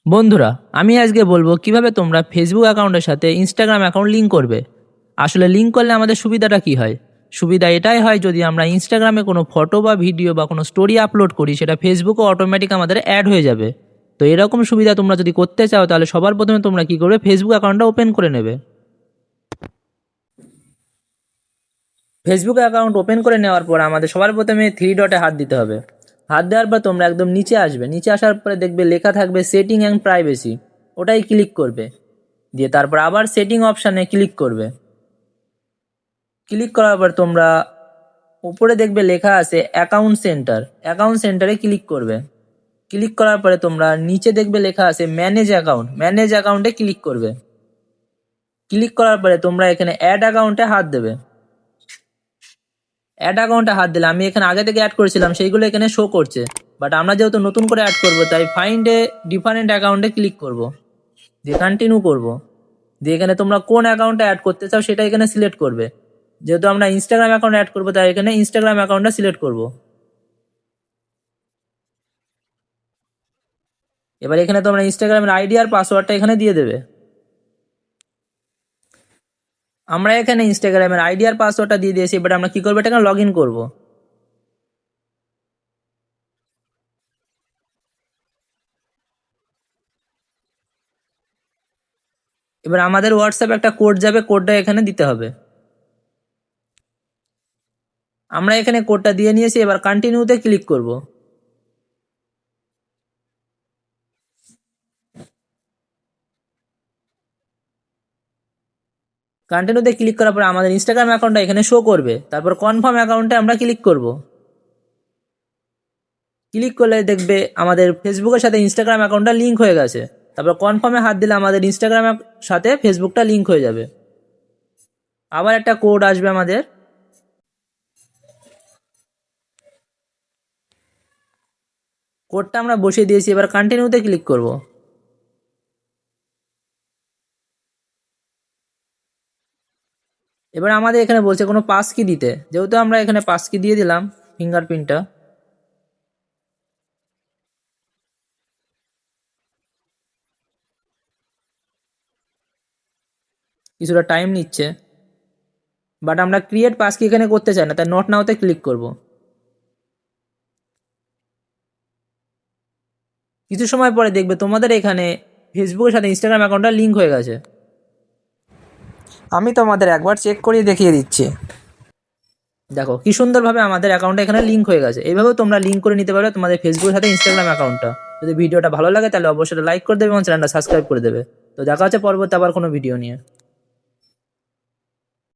বন্ধুরা, আমি আজকে বলবো কিভাবে তোমরা ফেসবুক অ্যাকাউন্টের সাথে ইনস্টাগ্রাম অ্যাকাউন্ট লিঙ্ক করবে। আসলে লিঙ্ক করলে আমাদের সুবিধাটা কি হয়? সুবিধা এটাই হয়, যদি আমরা ইনস্টাগ্রামে কোনো ফটো বা ভিডিও বা কোনো স্টোরি আপলোড করি, সেটা ফেসবুকে অটোমেটিক আমাদের অ্যাড হয়ে যাবে। তো এরকম সুবিধা তোমরা যদি করতে চাও, তাহলে সবার প্রথমে তোমরা কি করবে, ফেসবুক অ্যাকাউন্টটা ওপেন করে নেবে। ফেসবুক অ্যাকাউন্ট ওপেন করে নেওয়ার পর আমাদের সবার প্রথমে থ্রি ডটে হাত দিতে হবে। হাত দেওয়ার পর তোমরা একদম নিচে আসবে, নিচে আসার পরে দেখবে লেখা থাকবে সেটিং অ্যান্ড প্রাইভেসি, ওটাই ক্লিক করবে। দিয়ে তারপর আবার সেটিং অপশানে ক্লিক করবে। ক্লিক করার পর তোমরা উপরে দেখবে লেখা আছে অ্যাকাউন্ট সেন্টার, অ্যাকাউন্ট সেন্টারে ক্লিক করবে। ক্লিক করার পরে তোমরা নিচে দেখবে লেখা আছে ম্যানেজ অ্যাকাউন্ট, ম্যানেজ অ্যাকাউন্টে ক্লিক করবে। ক্লিক করার পরে তোমরা এখানে অ্যাড অ্যাকাউন্টে হাত দেবে। অ্যাড অ্যাকাউন্টে হাত দিলে, আমি এখানে আগে থেকে অ্যাড করেছিলাম সেইগুলো এখানে শো করছে, বাট আমরা যেহেতু নতুন করে অ্যাড করবো, তাই ফাইন্ড এ ডিফারেন্ট অ্যাকাউন্টে ক্লিক করব, দিয়ে কন্টিনিউ করব। দিয়ে এখানে তোমরা কোন অ্যাকাউন্টে অ্যাড করতে চাও সেটা এখানে সিলেক্ট করবে। যেহেতু আমরা ইনস্টাগ্রাম অ্যাকাউন্ট অ্যাড করবো, তাই এখানে ইনস্টাগ্রাম অ্যাকাউন্টটা সিলেক্ট করব। এবার এখানে তোমরা ইনস্টাগ্রামের আইডি আর পাসওয়ার্ডটা এখানে দিয়ে দেবে। আমরা এখানে ইনস্টাগ্রামের আইডি আর পাসওয়ার্ডটা দিয়ে দিয়েছি। এবার আমরা কি করবো, এটা লগ ইন করবো। এবার আমাদের হোয়াটসঅ্যাপে একটা কোড যাবে, কোডটা এখানে দিতে হবে। আমরা এখানে কোডটা দিয়ে নিয়েছি, এবার কন্টিনিউতে ক্লিক করব। কন্টিনিউতে ক্লিক করার পর আমাদের ইনস্টাগ্রাম অ্যাকাউন্টটা এখানে শো করবে। তারপর কনফার্ম অ্যাকাউন্টে আমরা ক্লিক করব। ক্লিক করলে দেখবে আমাদের ফেসবুকের সাথে ইনস্টাগ্রাম অ্যাকাউন্টটা লিঙ্ক হয়ে গেছে। তারপর কনফার্মে হাত দিলে আমাদের ইনস্টাগ্রামের সাথে ফেসবুকটা লিঙ্ক হয়ে যাবে। আবার একটা কোড আসবে আমাদের, কোডটা আমরা বসিয়ে দিয়েছি। এবার কন্টিনিউতে ক্লিক করব। এবার আমাদের এখানে বলছে কোনো পাস কি দিতে, যেহেতু আমরা এখানে পাস কি দিয়ে দিলাম, ফিঙ্গারপ্রিন্টটা। কিছুটা টাইম নিচ্ছে, বাট আমরা ক্রিয়েট পাস কি এখানে করতে চাই না, তাই নট নাওতে ক্লিক করব। কিছু সময় পরে দেখবে তোমাদের এখানে ফেসবুকের সাথে ইনস্টাগ্রাম অ্যাকাউন্টটা লিঙ্ক হয়ে গেছে। আমি তোমাদের একবার চেক করিয়ে দেখিয়ে দিচ্ছি। দেখো কি সুন্দরভাবে আমাদের অ্যাকাউন্টটা এখানে লিঙ্ক হয়ে গেছে। এইভাবেও তোমরা লিঙ্ক করে নিতে পারবে তোমাদের ফেসবুকের সাথে ইনস্টাগ্রাম অ্যাকাউন্টটা। যদি ভিডিওটা ভালো লাগে তাহলে অবশ্যই লাইক করে দেবে এবং চ্যানেলটা সাবস্ক্রাইব করে দেবে। তো দেখা হচ্ছে পরবর্তী আবার কোনো ভিডিও নিয়ে।